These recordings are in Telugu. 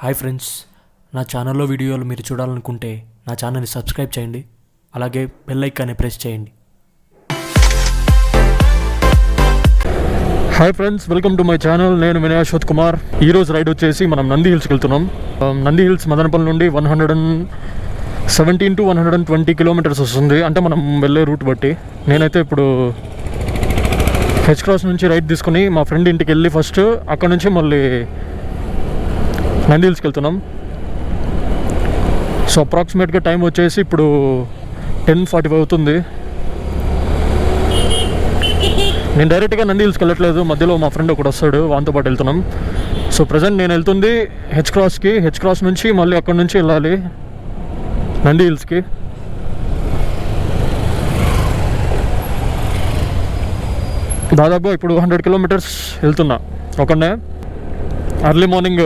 హాయ్ ఫ్రెండ్స్, నా ఛానల్లో వీడియోలు మీరు చూడాలనుకుంటే నా ఛానల్ని సబ్స్క్రైబ్ చేయండి. అలాగే బెల్ ఐకాన్ని ప్రెస్ చేయండి. Hi friends, welcome to my channel. నేను వినయ్ అశ్వత్ కుమార్. ఈరోజు రైడ్ వచ్చేసి మనం నంది హిల్స్కి వెళ్తున్నాం. నంది హిల్స్ మదనపల్లి నుండి 117 to 120 కిలోమీటర్స్ వస్తుంది, అంటే మనం వెళ్ళే రూట్ బట్టి. నేనైతే ఇప్పుడు హెచ్ క్రాస్ నుంచి రైడ్ తీసుకుని మా ఫ్రెండ్ ఇంటికి వెళ్ళి ఫస్ట్ అక్కడ నుంచి మళ్ళీ నంది హిల్స్కి వెళ్తున్నాం. సో అప్రాక్సిమేట్గా టైం వచ్చేసి ఇప్పుడు 10:45 అవుతుంది. నేను డైరెక్ట్గా నంది హిల్స్కి వెళ్ళట్లేదు, మధ్యలో మా ఫ్రెండ్ ఒకటి వస్తాడు, వానితో పాటు వెళ్తున్నాం. సో ప్రజెంట్ నేను వెళ్తుంది హెచ్ క్రాస్ నుంచి మళ్ళీ అక్కడ నుంచి వెళ్ళాలి నంది హిల్స్కి. దాదాపు ఇప్పుడు 100 కిలోమీటర్స్ వెళ్తున్నా ఒకనే. ఎర్లీ మార్నింగ్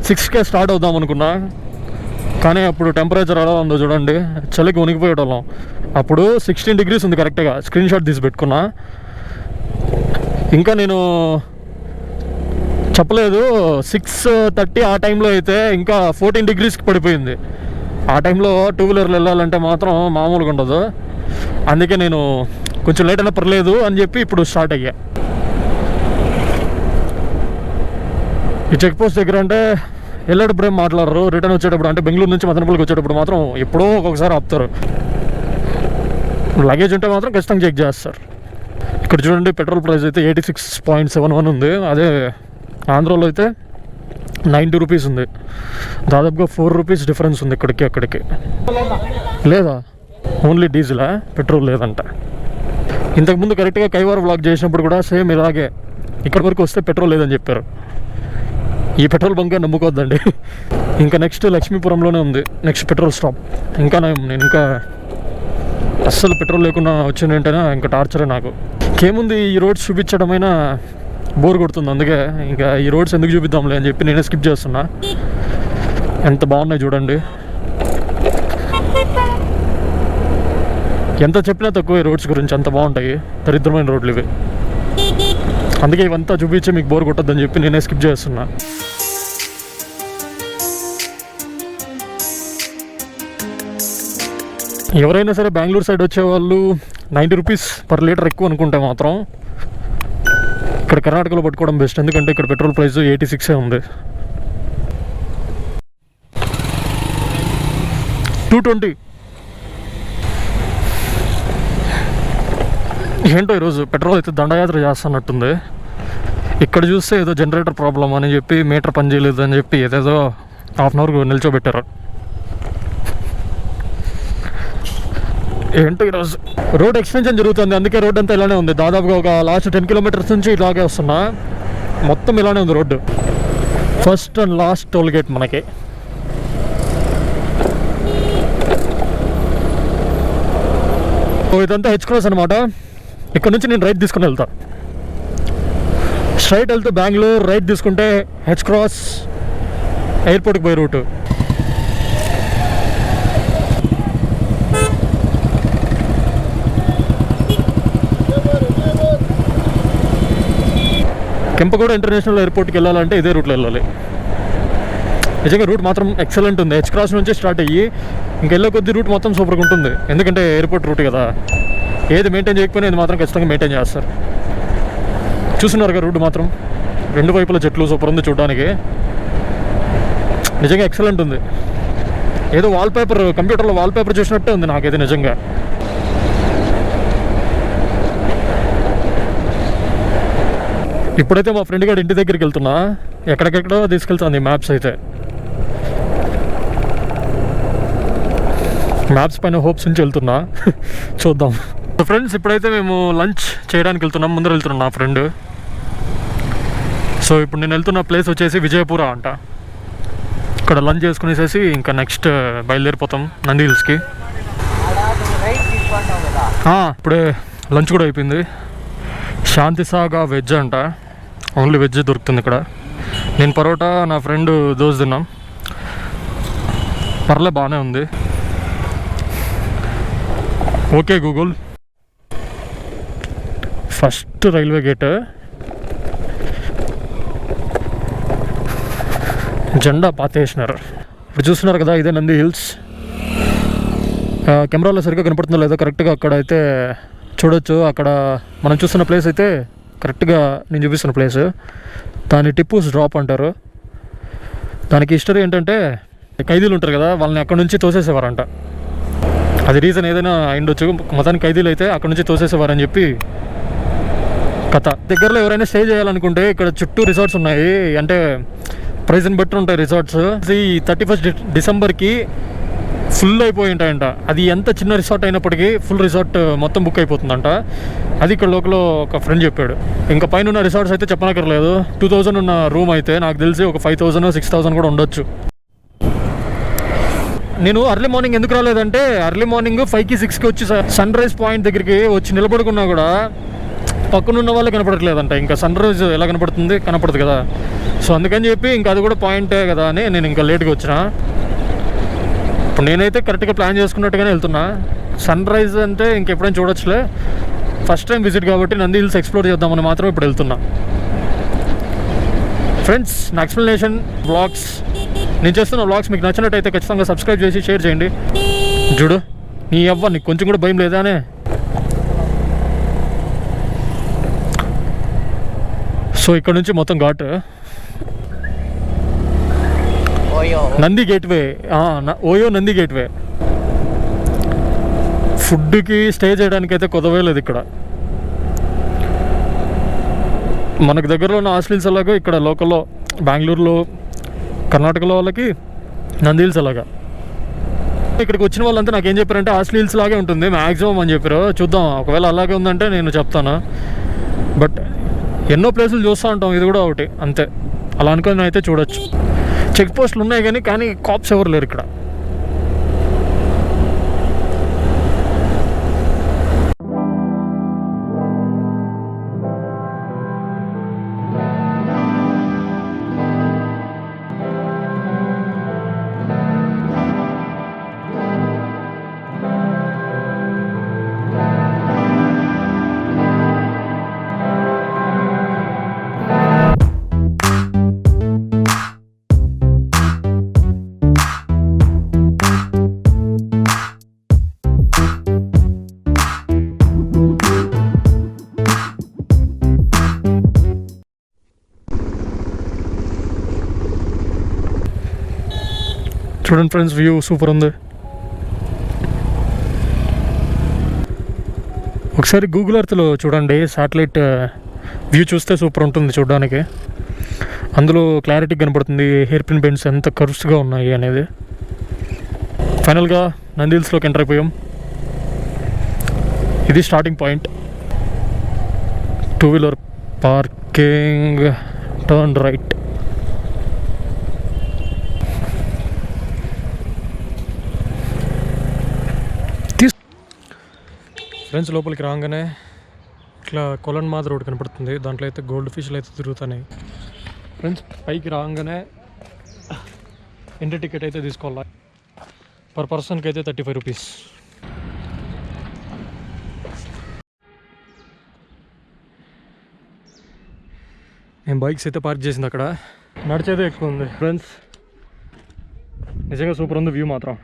6కే స్టార్ట్ అవుదాం అనుకున్నా, కానీ అప్పుడు టెంపరేచర్ ఎలా ఉందో చూడండి, చలికి వణికిపోయేటోళ్ళం. అప్పుడు 16 degrees ఉంది కరెక్ట్గా, స్క్రీన్ షాట్ తీసి పెట్టుకున్నా. ఇంకా నేను చెప్పలేదు, 6:30 ఆ టైంలో అయితే ఇంకా 14 degreesకి పడిపోయింది. ఆ టైంలో టూ వీలర్లు వెళ్ళాలంటే మాత్రం మామూలుగా ఉండదు. అందుకే నేను కొంచెం లేట్ అయినా పర్లేదు అని చెప్పి ఇప్పుడు స్టార్ట్ అయ్యా. ఈ చెక్ పోస్ట్ దగ్గర అంటే వెళ్ళేటప్పుడు ఏం మాట్లాడరు, రిటర్న్ వచ్చేటప్పుడు అంటే బెంగళూరు నుంచి మదనపల్లికి వచ్చేటప్పుడు మాత్రం ఎప్పుడో ఒక్కొక్కసారి ఆపుతారు. లగేజ్ ఉంటే మాత్రం ఖచ్చితంగా చెక్ చేస్తారు. ఇక్కడ చూడండి, పెట్రోల్ ప్రైస్ అయితే 86.71 ఉంది. అదే ఆంధ్రాలో అయితే 90 రూపీస్ ఉంది. దాదాపుగా 4 రూపీస్ డిఫరెన్స్ ఉంది ఇక్కడికి అక్కడికి. లేదా ఓన్లీ డీజిలా, పెట్రోల్ లేదంట. ఇంతకుముందు కరెక్ట్గా కైవార్ వ్లాగ్ చేసినప్పుడు కూడా సేమ్ ఇలాగే, ఇక్కడి వరకు వస్తే పెట్రోల్ లేదని చెప్పారు. ఈ పెట్రోల్ బంక్ నమ్ముకోవద్దండి. ఇంకా నెక్స్ట్ లక్ష్మీపురంలోనే ఉంది నెక్స్ట్ పెట్రోల్ స్టాప్. ఇంకా నేను ఇంకా అస్సలు పెట్రోల్ లేకుండా వచ్చిందంటేనే ఇంకా టార్చరే నాకు. ఇంకేముంది, ఈ రోడ్స్ చూపించడమైనా బోర్ కొడుతుంది. అందుకే ఇంకా ఈ రోడ్స్ ఎందుకు చూపిద్దాంలే అని చెప్పి నేనే స్కిప్ చేస్తున్నా. ఎంత బాగున్నాయి చూడండి, ఎంత చెప్పినా తక్కువ ఈ రోడ్స్ గురించి. అంత బాగుంటాయి, దరిద్రమైన రోడ్లు ఇవి. అందుకే ఇవంతా చూపించి మీకు బోర్ కొట్టద్దని చెప్పి నేనే స్కిప్ చేస్తున్నా. ఎవరైనా సరే బెంగళూరు సైడ్ వచ్చేవాళ్ళు 90 రూపీస్ పర్ లీటర్ ఎక్కువ అనుకుంటే మాత్రం ఇక్కడ కర్ణాటకలో పట్టుకోవడం బెస్ట్. ఎందుకంటే ఇక్కడ పెట్రోల్ ప్రైస్ 86 ఉంది. 220. ఏంటో ఈరోజు పెట్రోల్ అయితే దండయాత్ర చేస్తున్నట్టుంది. ఇక్కడ చూస్తే ఏదో జనరేటర్ ప్రాబ్లం అని చెప్పి మీటర్ పని చేయలేదు అని చెప్పి ఏదేదో హాఫ్ అన్ అవర్ నిల్చోబెట్టారు. ఏంటో ఈరోజు రోడ్ ఎక్స్టెన్షన్ జరుగుతుంది, అందుకే రోడ్ అంతా ఇలానే ఉంది. దాదాపుగా ఒక లాస్ట్ 10 కిలోమీటర్స్ నుంచి ఇలాగే వస్తున్నా. మొత్తం ఇలానే ఉంది road. First and last toll gate మనకి. ఇదంతా హెచ్ క్రాస్ అనమాట. ఇక్కడ నుంచి నేను రైట్ తీసుకుని వెళ్తా. స్ట్రైట్ వెళ్తే బెంగళూరు, రైట్ తీసుకుంటే హెచ్ క్రాస్ ఎయిర్పోర్ట్కి పోయే రూటు. కెంపగౌడ ఇంటర్నేషనల్ ఎయిర్పోర్ట్కి వెళ్ళాలంటే ఇదే రూట్లో వెళ్ళాలి. నిజంగా రూట్ మాత్రం ఎక్సలెంట్ ఉంది. హెచ్ క్రాస్ నుంచి స్టార్ట్ అయ్యి ఇంకా వెళ్ళే కొద్ది రూట్ మొత్తం సూపర్గా ఉంటుంది. ఎందుకంటే ఎయిర్పోర్ట్ రూట్ కదా, ఏది మెయింటైన్ చేయకపోయినా ఇది మాత్రం ఖచ్చితంగా మెయింటైన్ చేస్తారు. చూస్తున్నారు కదా రూట్ మాత్రం, రెండు వైపుల చెట్లు సూపర్ ఉంది చూడడానికి. నిజంగా ఎక్సలెంట్ ఉంది. ఏదో వాల్పేపర్, కంప్యూటర్లో వాల్పేపర్ చూసినట్టే ఉంది నాకైతే నిజంగా. ఇప్పుడైతే మా ఫ్రెండ్ గారి ఇంటి దగ్గరికి వెళ్తున్నా. ఎక్కడికెక్కడో తీసుకెళ్తాను ఈ మ్యాప్స్ అయితే. మ్యాప్స్ పైన హోప్స్ నుంచి వెళ్తున్నా, చూద్దాం. ఫ్రెండ్స్, ఇప్పుడైతే మేము లంచ్ చేయడానికి వెళ్తున్నాం. ముందర వెళ్తున్నాం నా ఫ్రెండ్. సో ఇప్పుడు నేను వెళ్తున్న ప్లేస్ వచ్చేసి విజయపుర అంట. ఇక్కడ లంచ్ చేసుకునేసేసి ఇంకా నెక్స్ట్ బయలుదేరిపోతాం నంది హిల్స్కి. ఇప్పుడే లంచ్ కూడా అయిపోయింది. శాంతిసాగా వెజ్ అంట, ఓన్లీ వెజ్ దొరుకుతుంది ఇక్కడ. నేను పరోటా, నా ఫ్రెండ్ దోశ తిన్నాం. పర్లే, బాగానే ఉంది. Okay Google, first railway gate జెండా పాతేసినారు. ఇప్పుడు చూస్తున్నారు కదా, ఇదే నంది హిల్స్. కెమెరాలో సరిగ్గా కనపడుతుందో లేదో కరెక్ట్గా అక్కడ అయితే చూడొచ్చు. అక్కడ మనం చూస్తున్న ప్లేస్ అయితే కరెక్ట్గా నేను చూపిస్తున్న ప్లేస్, దాన్ని టిప్పుస్ డ్రాప్ అంటారు. దానికి హిస్టరీ ఏంటంటే, ఖైదీలు ఉంటారు కదా, వాళ్ళని అక్కడ నుంచి తోసేసేవారంట. అది రీజన్ ఏదైనా అయిండొచ్చు. మొత్తానికి ఖైదీలు అయితే అక్కడ నుంచి తోసేసేవారని చెప్పి కథ. దగ్గరలో ఎవరైనా స్టే చేయాలనుకుంటే ఇక్కడ చుట్టూ రిసార్ట్స్ ఉన్నాయి. అంటే ప్రైస్ని బట్టి ఉంటాయి రిసార్ట్స్. ఈ 31 డిసెంబర్కి ఫుల్ అయిపోయి ఉంటాయంట. అది ఎంత చిన్న రిసార్ట్ అయినప్పటికీ ఫుల్ రిసార్ట్ మొత్తం బుక్ అయిపోతుందంట. అది ఇక్కడ లోకల్ ఒక ఫ్రెండ్ చెప్పాడు. ఇంకా పైన ఉన్న రిసార్ట్స్ అయితే చెప్పనక్కర్లేదు. 2000 ఉన్న రూమ్ అయితే నాకు తెలిసి ఒక 5000 6000 కూడా ఉండొచ్చు. నేను అర్లీ మార్నింగ్ ఎందుకు రాలేదంటే, అర్లీ మార్నింగ్ 5కి 6కి వచ్చి సన్ రైజ్ పాయింట్ దగ్గరికి వచ్చి నిలబడుకున్నా కూడా పక్కనున్న వాళ్ళే కనపడట్లేదంట. ఇంకా సన్ రైజ్ ఎలా కనపడుతుంది, కనపడదు కదా. సో అందుకని చెప్పి ఇంకా అది కూడా పాయింటే కదా అని నేను ఇంకా లేట్గా వచ్చిన. ఇప్పుడు నేనైతే కరెక్ట్గా ప్లాన్ చేసుకున్నట్టుగానే వెళ్తున్నా. సన్ రైజ్ అంటే ఇంకెప్పుడైనా చూడొచ్చులే, ఫస్ట్ టైం విజిట్ కాబట్టి నంది హిల్స్ ఎక్స్ప్లోర్ చేద్దామని మాత్రం ఇప్పుడు వెళ్తున్నా. ఫ్రెండ్స్, నా ఎక్స్ప్లెనేషన్ వ్లాగ్స్, నేను చేస్తున్న వ్లాగ్స్ మీకు నచ్చినట్టయితే ఖచ్చితంగా సబ్స్క్రైబ్ చేసి షేర్ చేయండి. చూడు, నీ అవ్వ నీకు కొంచెం కూడా భయం లేదానే. సో ఇక్కడ నుంచి మొత్తం ghat, Nandi gateway, OYO Nandi gateway. ఫుడ్కి స్టే చేయడానికి అయితే కొదవే లేదు ఇక్కడ. మనకు దగ్గరలో ఉన్న హాస్టల్స్ అలాగా ఇక్కడ లోకల్లో బెంగళూరులో కర్ణాటకలో వాళ్ళకి నంది హిల్స్ అలాగా. ఇక్కడికి వచ్చిన వాళ్ళంతా నాకేం చెప్పారంటే హాస్టల్ హిల్స్ లాగే ఉంటుంది మ్యాక్సిమం అని చెప్పారు. చూద్దాం, ఒకవేళ అలాగే ఉందంటే నేను చెప్తాను. బట్ ఎన్నో ప్లేసులు చూస్తూ ఉంటాం, ఇది కూడా ఒకటి అంతే. అలా అనుకుని అయితే చూడొచ్చు. చెక్ పోస్టులు ఉన్నాయి కానీ కాప్స్ ఎవరు లేరు ఇక్కడ. చూడండి ఫ్రెండ్స్, వ్యూ సూపర్ ఉంది. ఒకసారి గూగుల్ ఎర్త్లో చూడండి, శాటిలైట్ వ్యూ చూస్తే సూపర్ ఉంటుంది చూడడానికి. అందులో క్లారిటీ కనపడుతుంది, హెయిర్ పిన్ బెండ్స్ ఎంత కర్వ్స్గా ఉన్నాయి అనేది. ఫైనల్గా నంది హిల్స్లోకి ఎంటర్ అయిపోయాం. ఇది starting point. Two wheeler parking, turn right. Friends, లోపలికి రాగానే ఇట్లా కొలన్ మాది రోడ్ కనపడుతుంది. దాంట్లో అయితే గోల్డ్ ఫిష్లు అయితే తిరుగుతున్నాయి. ఫ్రెండ్స్, పైకి రాగానే ఎంట్రీ టికెట్ అయితే తీసుకోవాలి. పర్ పర్సన్కి అయితే 35 రూపీస్. నేను బైక్స్ అయితే పార్క్ చేసింది అక్కడ. నడిచేదే ఎక్కువ ఉంది. ఫ్రెండ్స్, నిజంగా సూపర్ ఉంది వ్యూ మాత్రం.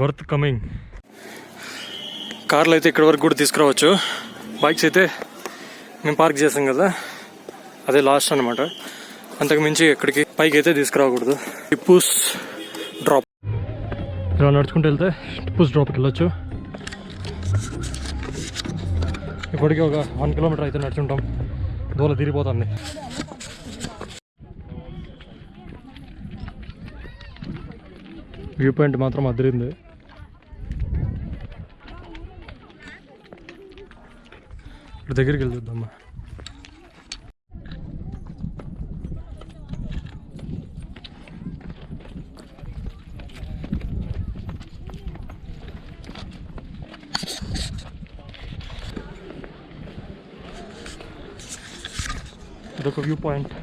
Worth coming. కార్లు అయితే ఇక్కడ వరకు కూడా తీసుకురావచ్చు. బైక్స్ అయితే మేము పార్క్ చేసాం కదా, అదే లాస్ట్ అనమాట. అంతకు మించి ఎక్కడికి పైకి అయితే తీసుకురాకూడదు. టిప్పుస్ డ్రాప్. ఇలా నడుచుకుంటూ వెళ్తే టిప్పుస్ డ్రాప్కి వెళ్ళొచ్చు. ఇప్పటికీ ఒక 1 కిలోమీటర్ అయితే నడుచుంటాం. దూల తిరిగిపోతుంది. వ్యూ పాయింట్ మాత్రం అదిరింది. ఇప్పుడు దగ్గరికి వెళ్ళి చూద్దామా. ఇదొక వ్యూ పాయింట్.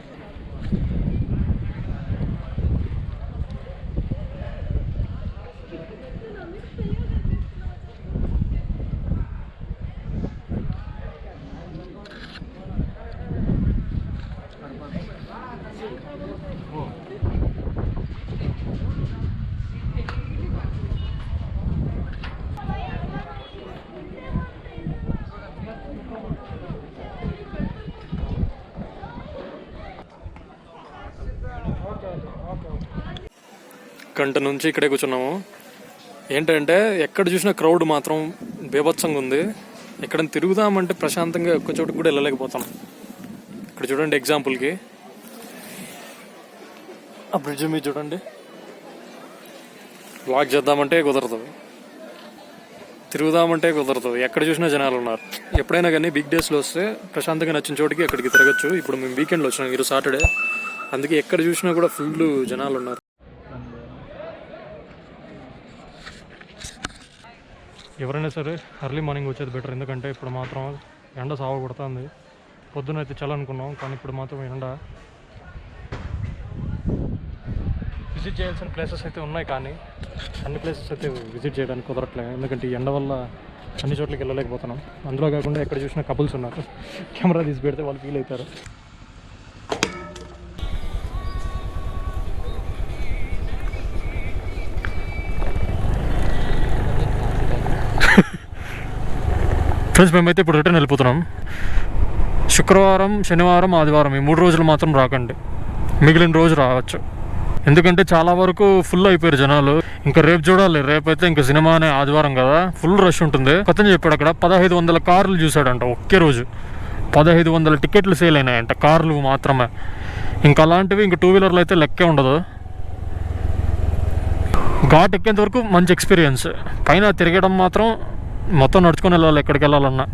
గంట నుంచి ఇక్కడే కూర్చున్నాము. ఏంటంటే ఎక్కడ చూసినా క్రౌడ్ మాత్రం బీభత్సంగా ఉంది. ఎక్కడ తిరుగుదామంటే ప్రశాంతంగా ఒక్క చోటుకు కూడా వెళ్ళలేకపోతాం. ఇక్కడ చూడండి ఎగ్జాంపుల్కి ఆ బ్రిడ్జ్ మీద చూడండి. వాక్ చేద్దామంటే కుదరదు, తిరుగుదామంటే కుదరదు. ఎక్కడ చూసినా జనాలు ఉన్నారు. ఎప్పుడైనా కానీ బిగ్ డేస్లో వస్తే ప్రశాంతంగా నచ్చిన చోటికి అక్కడికి తిరగచ్చు. ఇప్పుడు మేము వీకెండ్లో వచ్చినాం, ఈరోజు సాటర్డే, అందుకే ఎక్కడ చూసినా కూడా ఫుల్ జనాలు ఉన్నారు. ఎవరైనా సరే ఎర్లీ మార్నింగ్ వచ్చేది బెటర్. ఎందుకంటే ఇప్పుడు మాత్రం ఎండ సాగు కొడుతుంది. పొద్దున అయితే చల్లనుకున్నాం, కానీ ఇప్పుడు మాత్రం ఎండ. విజిట్ చేయాల్సిన ప్లేసెస్ అయితే ఉన్నాయి, కానీ అన్ని ప్లేసెస్ అయితే విజిట్ చేయడానికి కుదరట్లేదు. ఎందుకంటే ఈ ఎండ వల్ల అన్ని చోట్లకి వెళ్ళలేకపోతున్నాం. అందులో కాకుండా ఎక్కడ చూసినా కపుల్స్ ఉన్నారు. కెమెరా తీసి పెడితే వాళ్ళు ఫీల్ అవుతారు. ఫ్రెండ్స్, మేమైతే ఇప్పుడు రిటర్న్ వెళ్ళిపోతున్నాం. శుక్రవారం, శనివారం, ఆదివారం ఈ 3 రోజులు మాత్రం రాకండి. మిగిలిన రోజు రావచ్చు. ఎందుకంటే చాలా వరకు ఫుల్ అయిపోయారు జనాలు. ఇంకా రేపు చూడాలి. రేపైతే ఇంకా సినిమానే, ఆదివారం కదా, ఫుల్ రష్ ఉంటుంది. కొత్తగా చెప్పాడు అక్కడ 1500 కార్లు చూశాడంట ఒకే రోజు. 1500 టికెట్లు సేల్ అయినాయంట, కార్లు మాత్రమే. ఇంకా అలాంటివి ఇంకా 2 వీలర్లు అయితే లెక్కే ఉండదు. ఘాట్ ఎక్కేంత వరకు మంచి ఎక్స్పీరియన్స్. పైన తిరగడం మాత్రం మొత్తం నడుచుకొని వెళ్ళాలి ఎక్కడికి వెళ్ళాలన్నా.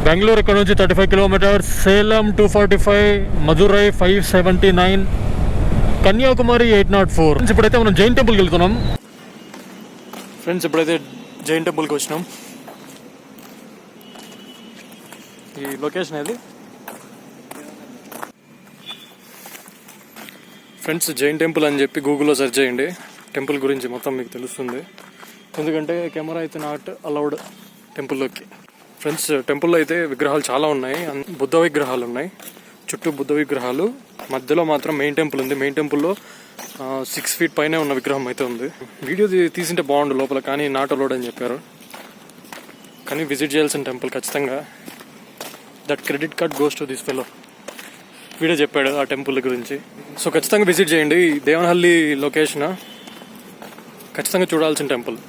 బెంగళూరు ఇక్కడ నుంచి 35 కిలోమీటర్స్, సేలం 245, మధురై 579, కన్యాకుమారి 804. ఇప్పుడైతే మనం జైన్ టెంపుల్కి వెళ్తున్నాం. ఫ్రెండ్స్, ఇప్పుడైతే జైన్ టెంపుల్కి వచ్చినాం. ఈ లొకేషన్ అది. ఫ్రెండ్స్, జైన్ టెంపుల్ అని చెప్పి గూగుల్లో సెర్చ్ చేయండి. టెంపుల్ గురించి మొత్తం మీకు తెలుస్తుంది. ఎందుకంటే కెమెరా అయితే నాట్ అలౌడ్ టెంపుల్లోకి. ఫ్రెండ్స్, టెంపుల్లో అయితే విగ్రహాలు చాలా ఉన్నాయి. బుద్ధ విగ్రహాలు ఉన్నాయి, చుట్టూ బుద్ధ విగ్రహాలు. మధ్యలో మాత్రం మెయిన్ టెంపుల్ ఉంది. మెయిన్ టెంపుల్లో 6 feet పైనే ఉన్న విగ్రహం అయితే ఉంది. వీడియో తీసింటే బాగుండు లోపల, కానీ నాట్ అలౌడ్ అని చెప్పారు. కానీ విజిట్ చేయాల్సిన టెంపుల్ ఖచ్చితంగా. That credit card goes to this fellow. Video చెప్పాడు ఆ టెంపుల్ గురించి. సో ఖచ్చితంగా విజిట్ చేయండి. దేవనహల్లి లొకేషన్ ఖచ్చితంగా చూడాల్సిన టెంపుల్.